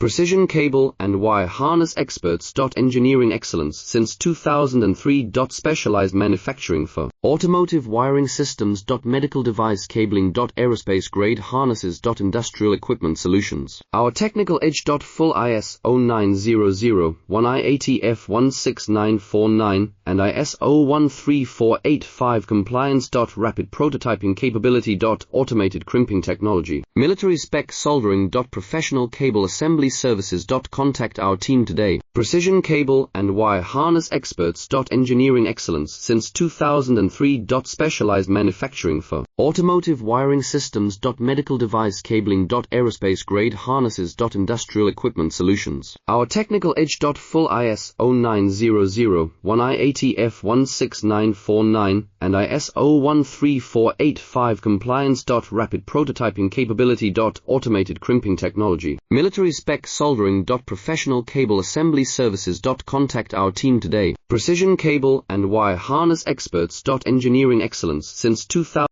Precision cable and wire harness experts. Engineering excellence since 2003. Specialized manufacturing for automotive wiring systems. Medical device cabling. Aerospace grade harnesses. Industrial equipment solutions. Our technical edge. Full ISO 9001 IATF 16949 and ISO 13485 compliance. Rapid prototyping capability. Automated crimping technology. Military spec soldering. Professional cable assembly services. Contact our team today. Precision cable and wire harness experts. Engineering excellence since 2003. Specialized manufacturing for automotive wiring systems. Medical device cabling. Aerospace grade harnesses. Industrial equipment solutions. Our technical edge. Full ISO 9001 IATF 16949 and ISO 13485 compliance. Rapid prototyping capability. Automated crimping technology. Military spec soldering. Professional cable assembly services. Contact our team today. Precision cable and wire harness experts. Engineering excellence since 2000.